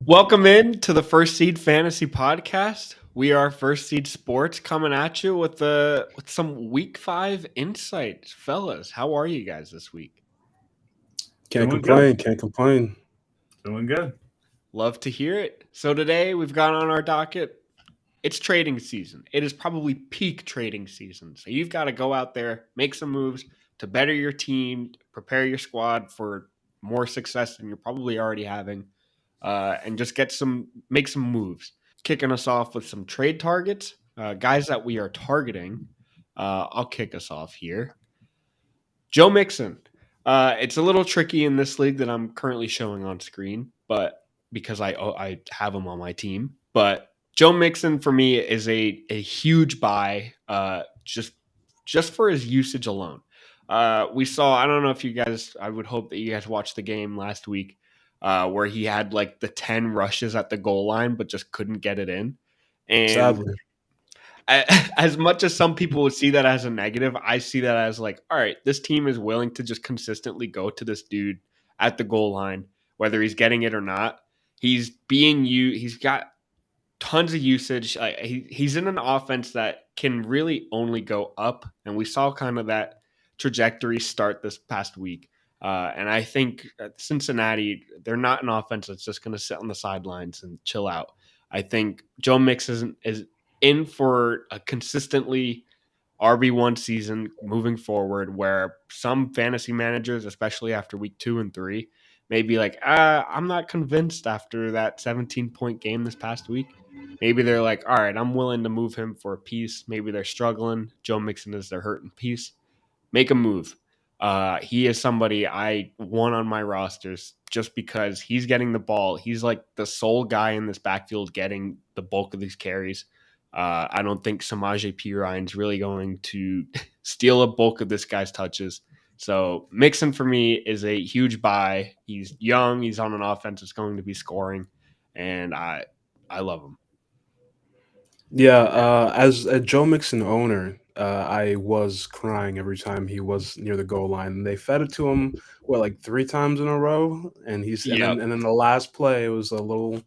Welcome in to the First Seed Fantasy Podcast. We are First Seed Sports coming at you with some Week 5 insights. Fellas, how are you guys this week? Can't Doing good. complain. Can't complain. Doing good. Love to hear it. So today we've got on our docket, it's trading season. It is probably peak trading season. So you've got to go out there, make some moves to better your team, prepare your squad for more success than you're probably already having, and just make some moves. Kicking us off with some trade targets, guys that we are targeting. I'll kick us off here. Joe Mixon. It's a little tricky in this league that I'm currently showing on screen, but because I have him on my team. But Joe Mixon for me is a huge buy, just for his usage alone. We saw. I don't know if you guys. I would hope that you guys watched the game last week, where he had like the 10 rushes at the goal line, but just couldn't get it in. And Sadly, as much as some people would see that as a negative, I see that as like, all right, this team is willing to just consistently go to this dude at the goal line, whether he's getting it or not. He's being you. He's got tons of usage. He's in an offense that can really only go up, and we saw kind of that trajectory start this past week. And I think Cincinnati, they're not an offense that's just going to sit on the sidelines and chill out. I think Joe Mix is in for a consistently RB1 season moving forward, where some fantasy managers, especially after week 2 and 3, may be like, I'm not convinced after that 17-point game this past week. Maybe they're like, all right, I'm willing to move him for a piece. Maybe they're struggling. Joe Mixon is their hurting piece. Make a move. He is somebody I want on my rosters just because he's getting the ball. He's like the sole guy in this backfield getting the bulk of these carries. I don't think Samaje Perine really going to steal a bulk of this guy's touches. So Mixon for me is a huge buy. He's young. He's on an offense that's going to be scoring, and I love him. yeah. As a Joe Mixon owner, I was crying every time he was near the goal line. And they fed it to him like 3 times in a row, and Yep. then the last play it was a little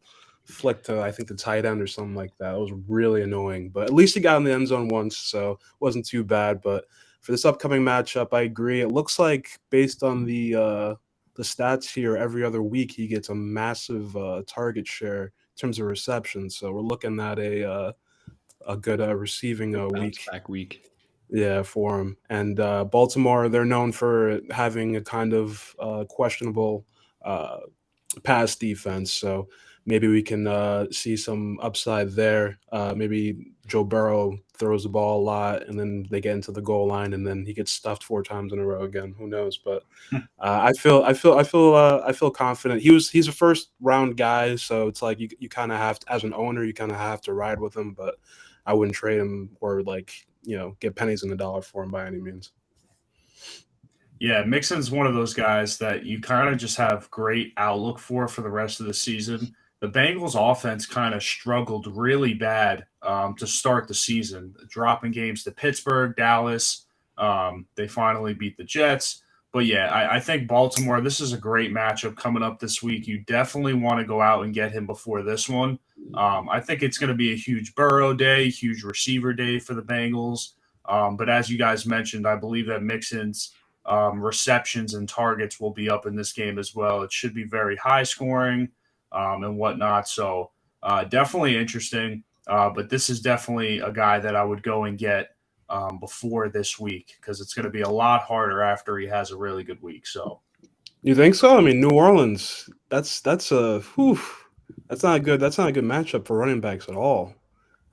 flick to I think the tight end or something like that. It was really annoying, but at least he got in the end zone once, so it wasn't too bad. But for this upcoming matchup, I agree. It looks like based on the stats here, every other week he gets a massive target share in terms of reception. So we're looking at a good receiving Bounce week, back week. yeah, for him. And Baltimore, they're known for having a kind of questionable uh, pass defense. So maybe we can see some upside there. Maybe Joe Burrow throws the ball a lot, and then they get into the goal line, and then he gets stuffed 4 times in a row again. Who knows? But I feel confident. He's a first round guy, so it's like you kind of have to, as an owner, you kind of have to ride with him. But I wouldn't trade him or get pennies in the dollar for him by any means. Yeah, Mixon's one of those guys that you kind of just have great outlook for the rest of the season. The Bengals offense kind of struggled really bad to start the season, dropping games to Pittsburgh, Dallas. They finally beat the Jets. But yeah, I think Baltimore, this is a great matchup coming up this week. You definitely want to go out and get him before this one. I think it's going to be a huge Burrow day, huge receiver day for the Bengals. But as you guys mentioned, I believe that Mixon's receptions and targets will be up in this game as well. It should be very high scoring and whatnot. So definitely interesting. But this is definitely a guy that I would go and get before this week because it's going to be a lot harder after he has a really good week. So You think so? I mean, New Orleans. That's a whew, that's not a good. That's not a good matchup for running backs at all.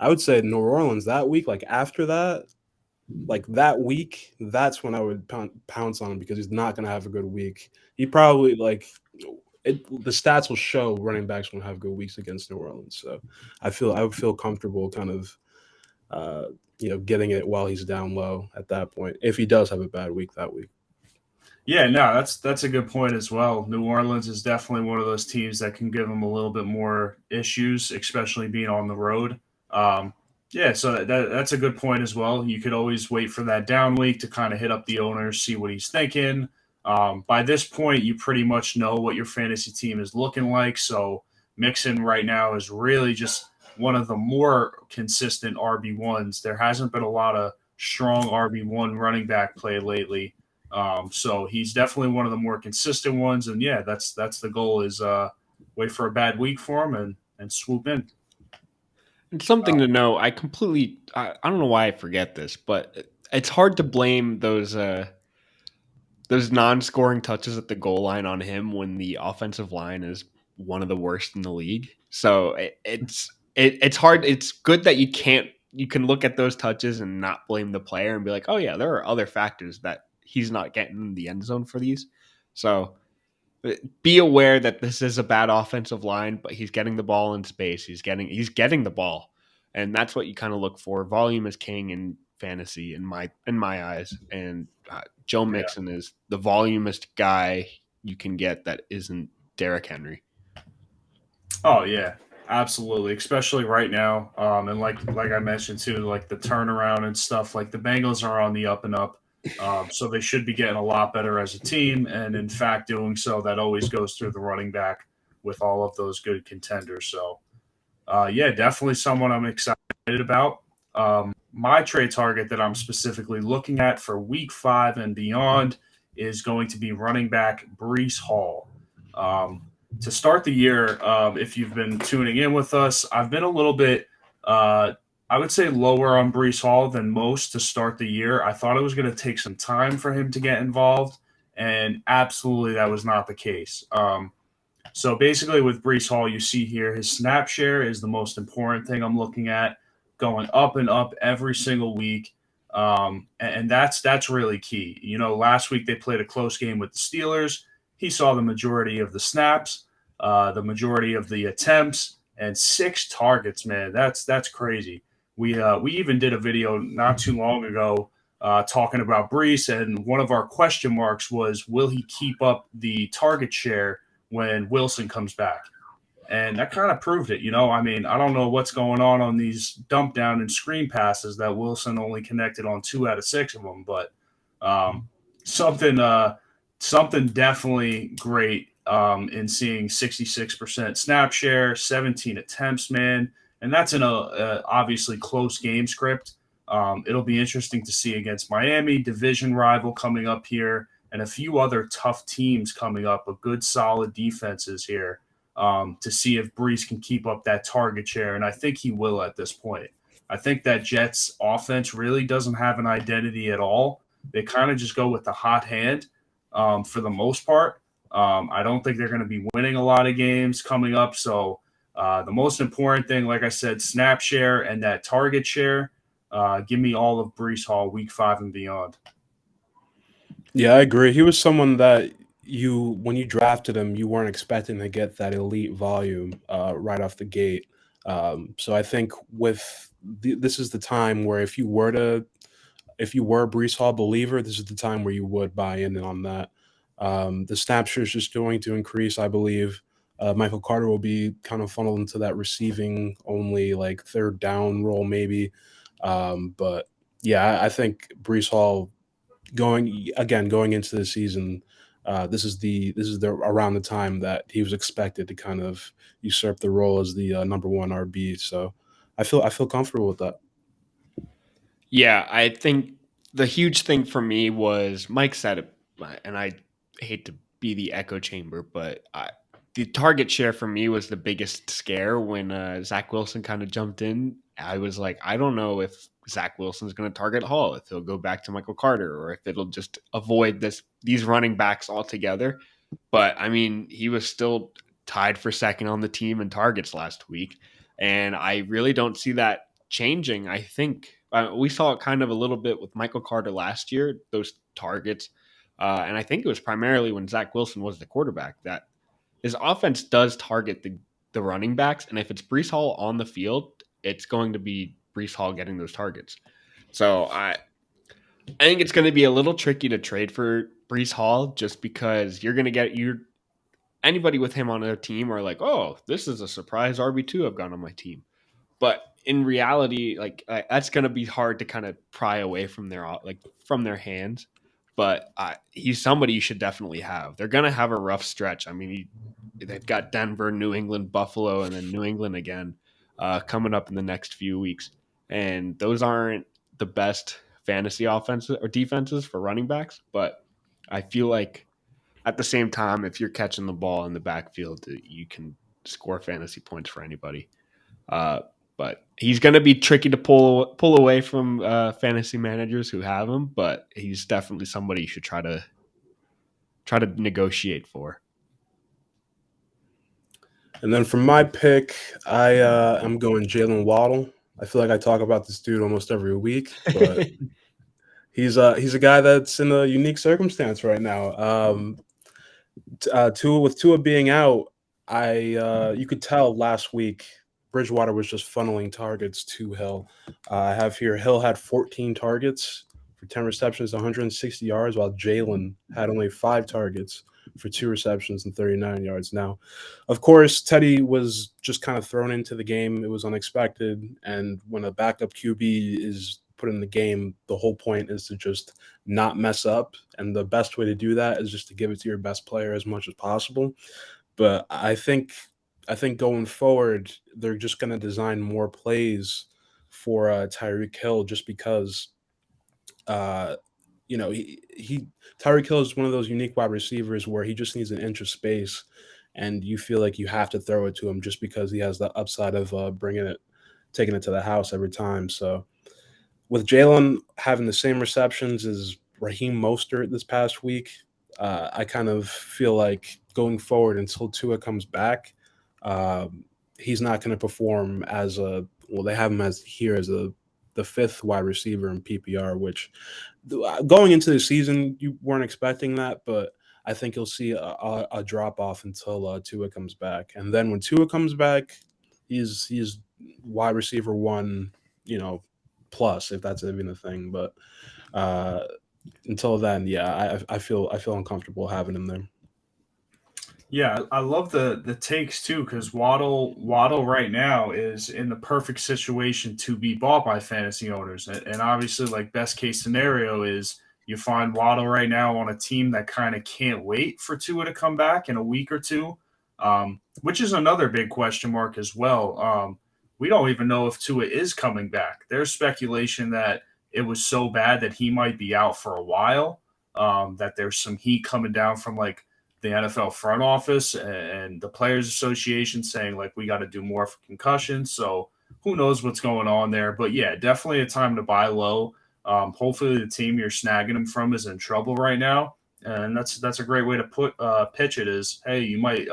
I would say New Orleans that week. Like after that, like that week, that's when I would pounce on him because he's not going to have a good week. He probably the stats will show running backs won't have good weeks against New Orleans. So I would feel comfortable kind of getting it while he's down low at that point if he does have a bad week that week. yeah, no, that's a good point as well. New Orleans is definitely one of those teams that can give them a little bit more issues, especially being on the road. Um, yeah, so that's a good point as well. You could always wait for that down week to kind of hit up the owner, see what he's thinking. By this point, you pretty much know what your fantasy team is looking like. So Mixon right now is really just one of the more consistent RB1s. There hasn't been a lot of strong RB1 running back play lately. So he's definitely one of the more consistent ones. And yeah, that's the goal is wait for a bad week for him and swoop in. And something to know, I don't know why I forget this, but it's hard to blame those non-scoring touches at the goal line on him when the offensive line is one of the worst in the league. So it's hard. It's good that you can look at those touches and not blame the player and be like, oh yeah, there are other factors that he's not getting in the end zone for these. So be aware that this is a bad offensive line, but he's getting the ball in space. He's getting the ball, and that's what you kind of look for. Volume is king in fantasy in my eyes, and Joe Yeah. Mixon is the voluminous guy you can get that isn't Derrick Henry. Oh yeah, absolutely. Especially right now, and like I mentioned too, like the turnaround and stuff. Like the Bengals are on the up and up, so they should be getting a lot better as a team. And in fact, doing so, that always goes through the running back with all of those good contenders. So yeah, definitely someone I'm excited about. My trade target that I'm specifically looking at for Week 5 and beyond is going to be running back Brees Hall. Um, to start the year, if you've been tuning in with us, I've been a little bit, I would say, lower on Brees Hall than most to start the year. I thought it was going to take some time for him to get involved, and absolutely that was not the case. So basically, with Brees Hall, you see here his snap share is the most important thing I'm looking at, going up and up every single week, and that's really key. You know, last week they played a close game with the Steelers. He saw the majority of the snaps, the majority of the attempts, and 6 targets. Man, that's crazy. We even did a video not too long ago talking about Brees, and one of our question marks was, will he keep up the target share when Wilson comes back? And that kind of proved it. You know, I mean, I don't know what's going on these dump down and screen passes that Wilson only connected on 2 out of 6 of them, but um, something something definitely great in seeing 66% snap share, 17 attempts, man, and that's in a obviously close game script. It'll be interesting to see against Miami, division rival coming up here, and a few other tough teams coming up, a good solid defenses here, to see if Brees can keep up that target share. And I think he will at this point. I think that Jets offense really doesn't have an identity at all. They kind of just go with the hot hand for the most part. I don't think they're going to be winning a lot of games coming up. So the most important thing, like I said, snap share and that target share. Give me all of Brees Hall Week 5 and beyond. Yeah, I agree. He was someone that when you drafted him, you weren't expecting to get that elite volume right off the gate. So I think this is the time where if you were a Brees Hall believer, this is the time where you would buy in on that. The snap share is just going to increase, I believe. Michael Carter will be kind of funneled into that receiving only, like third down role, maybe. But yeah, I think Brees Hall going into the season, this is the around the time that he was expected to kind of usurp the role as the number one RB. So I feel comfortable with that. Yeah, I think the huge thing for me was Mike said it, and I hate to be the echo chamber, but the target share for me was the biggest scare when Zach Wilson kind of jumped in. I was like, I don't know if Zach Wilson's going to target Hall, if he'll go back to Michael Carter, or if it'll just avoid these running backs altogether. But I mean, he was still tied for second on the team in targets last week, and I really don't see that changing. I think we saw it kind of a little bit with Michael Carter last year, those targets. And I think it was primarily when Zach Wilson was the quarterback that his offense does target the running backs. And if it's Brees Hall on the field, it's going to be Brees Hall getting those targets. So I think it's going to be a little tricky to trade for Brees Hall just because you're going to get anybody with him on their team are like, oh, this is a surprise RB2 I've got on my team. But in reality, like that's going to be hard to kind of pry away from their hands. but he's somebody you should definitely have. They're going to have a rough stretch. I mean, they've got Denver, New England, Buffalo, and then New England again coming up in the next few weeks. And those aren't the best fantasy offenses or defenses for running backs, but I feel like at the same time, if you're catching the ball in the backfield, you can score fantasy points for anybody. Uh, but he's going to be tricky to pull away from fantasy managers who have him. But he's definitely somebody you should try to negotiate for. And then for my pick, I'm going Jalen Waddle. I feel like I talk about this dude almost every week, but he's a guy that's in a unique circumstance right now. With Tua being out, you could tell last week Bridgewater was just funneling targets to Hill. I have here Hill had 14 targets for 10 receptions, 160 yards, while Jalen had only 5 targets for 2 receptions and 39 yards. Now, of course, Teddy was just kind of thrown into the game. It was unexpected, and when a backup QB is put in the game, the whole point is to just not mess up, and the best way to do that is just to give it to your best player as much as possible. But I think going forward, they're just going to design more plays for Tyreek Hill just because uh, he Tyreek Hill is one of those unique wide receivers where he just needs an inch of space, and you feel like you have to throw it to him just because he has the upside of taking it to the house every time. So with Jalen having the same receptions as Raheem Mostert this past week, I kind of feel like going forward until Tua comes back, he's not going to perform as a well. They have him as here as the 5th wide receiver in PPR, which going into the season you weren't expecting that, but I think you'll see a drop off until Tua comes back, and then when Tua comes back, he's wide receiver 1, plus if that's even a thing. But uh, until then, yeah, I feel uncomfortable having him there. Yeah, I love the takes too because Waddle right now is in the perfect situation to be bought by fantasy owners, and obviously, like best case scenario is you find Waddle right now on a team that kind of can't wait for Tua to come back in a week or two, which is another big question mark as well. We don't even know if Tua is coming back. There's speculation that it was so bad that he might be out for a while. That there's some heat coming down from like the NFL front office and the Players Association saying like we got to do more for concussions. So who knows what's going on there? But yeah, definitely a time to buy low. Hopefully the team you're snagging them from is in trouble right now, and that's a great way to pitch it. Is hey, you might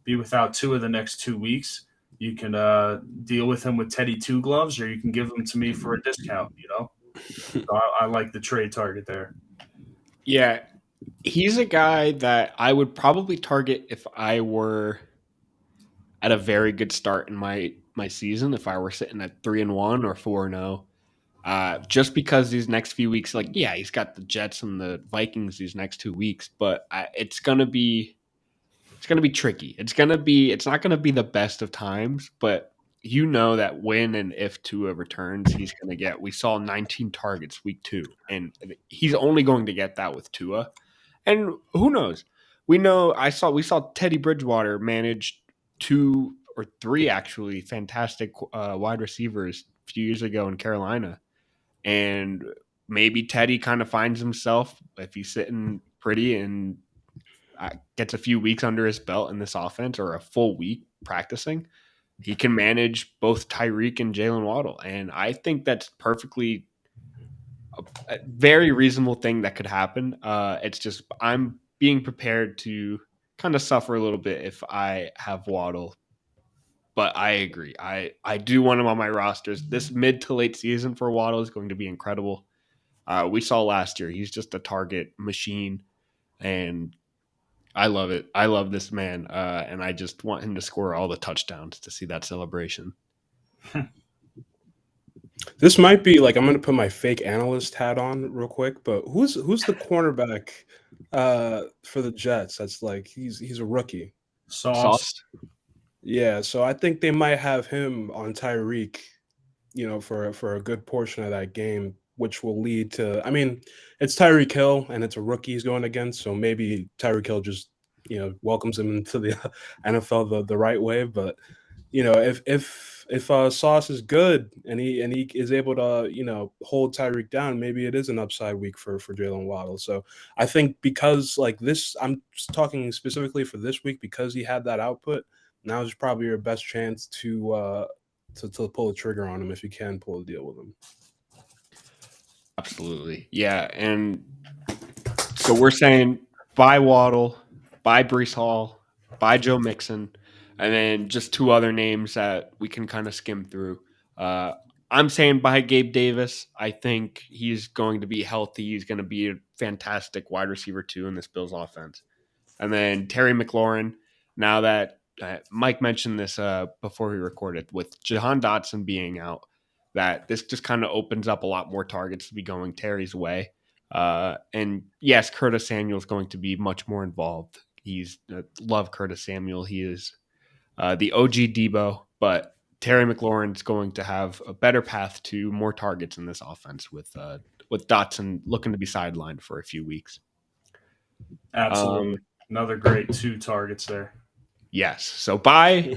be without 2 of the next 2 weeks. You can deal with him with Teddy Two Gloves, or you can give them to me for a discount. So I like the trade target there. Yeah, he's a guy that I would probably target if I were at a very good start in my season. If I were sitting at 3-1 or 4-0, just because these next few weeks, like yeah, he's got the Jets and the Vikings these next 2 weeks, but it's gonna be tricky. It's not gonna be the best of times, but you know that when and if Tua returns, he's gonna get. We saw 19 targets week 2, and he's only going to get that with Tua. And who knows? We saw Teddy Bridgewater manage 2 or 3 actually fantastic wide receivers a few years ago in Carolina, and maybe Teddy kind of finds himself if he's sitting pretty and gets a few weeks under his belt in this offense or a full week practicing, he can manage both Tyreek and Jalen Waddle. And I think that's perfectly a very reasonable thing that could happen. It's just I'm being prepared to kind of suffer a little bit if I have Waddle. But I agree. I do want him on my rosters. This mid to late season for Waddle is going to be incredible. We saw last year. He's just a target machine. And I love it. I love this man, and I just want him to score all the touchdowns to see that celebration. This might be like I'm going to put my fake analyst hat on real quick, but who's the cornerback for the Jets? That's like he's a rookie. Sauce. Sauce. Yeah, so I think they might have him on Tyreek, for a good portion of that game. which will lead to. I mean, it's Tyreek Hill and it's a rookie he's going against, so maybe Tyreek Hill just welcomes him into the NFL the right way. But if Sauce is good and he is able to hold Tyreek down, maybe it is an upside week for Jalen Waddle. So I think because like this, I'm talking specifically for this week because he had that output. Now is probably your best chance to pull a trigger on him if you can pull a deal with him. Absolutely, yeah. And so we're saying buy Waddle, buy Brees Hall, buy Joe Mixon, and then just two other names that we can kind of skim through. I'm saying buy Gabe Davis. I think he's going to be healthy. He's going to be a fantastic wide receiver too in this Bills offense. And then Terry McLaurin. Now that Mike mentioned this before we recorded, with Jahan Dotson being out, that this just kind of opens up a lot more targets to be going Terry's way. And yes, Curtis Samuel is going to be much more involved. He's love Curtis Samuel. He is the OG Debo, but Terry McLaurin is going to have a better path to more targets in this offense with Dotson looking to be sidelined for a few weeks. Absolutely. Another great 2 targets there. Yes. So buy,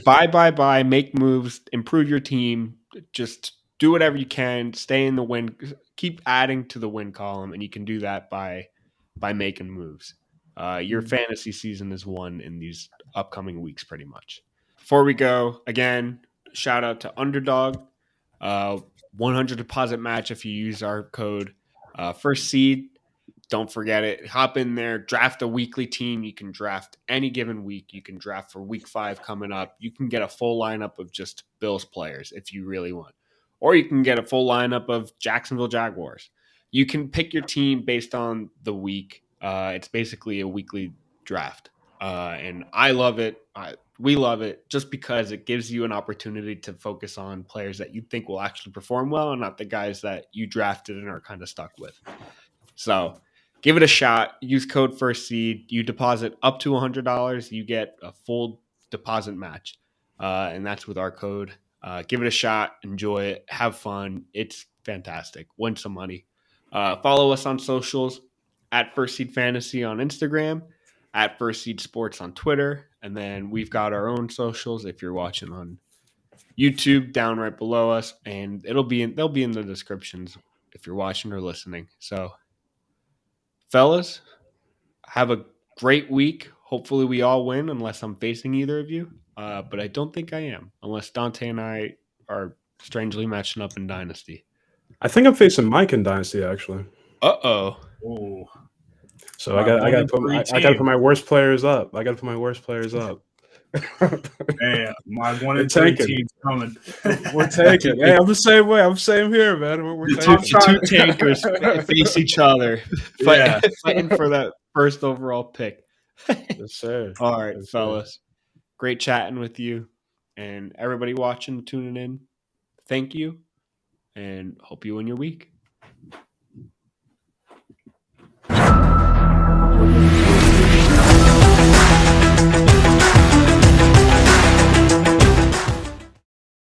make moves, improve your team. Just do whatever you can. Stay in the win. Keep adding to the win column, and you can do that by making moves. Your fantasy season is won in these upcoming weeks, pretty much. Before we go, again, shout out to Underdog. 100 deposit match if you use our code. First seed. Don't forget it. Hop in there, draft a weekly team. You can draft any given week. You can draft for week 5 coming up. You can get a full lineup of just Bills players if you really want. Or you can get a full lineup of Jacksonville Jaguars. You can pick your team based on the week. It's basically a weekly draft. And I love it. We love it just because it gives you an opportunity to focus on players that you think will actually perform well and not the guys that you drafted and are kind of stuck with. So give it a shot. Use code First Seed. You deposit up to $100. You get a full deposit match, and that's with our code. Give it a shot. Enjoy it. Have fun. It's fantastic. Win some money. Follow us on socials at First Seed Fantasy on Instagram, at First Seed Sports on Twitter, and then we've got our own socials. If you're watching on YouTube, down right below us, and they'll be in the descriptions if you're watching or listening. So, fellas, have a great week. Hopefully, we all win, unless I'm facing either of you. But I don't think I am, unless Dante and I are strangely matching up in Dynasty. I think I'm facing Mike in Dynasty actually. Oh, so I got to put my worst players up. I got to put my worst players up. Hey, my 1 and 3 team's coming. We're taking. Hey, I'm the same way. I'm same here, man. We're taking. Two tankers face each other, fighting for that first overall pick. Yes, sir. All right, Yes, fellas. sir. Great chatting with you, and everybody watching, tuning in. Thank you, and hope you win your week.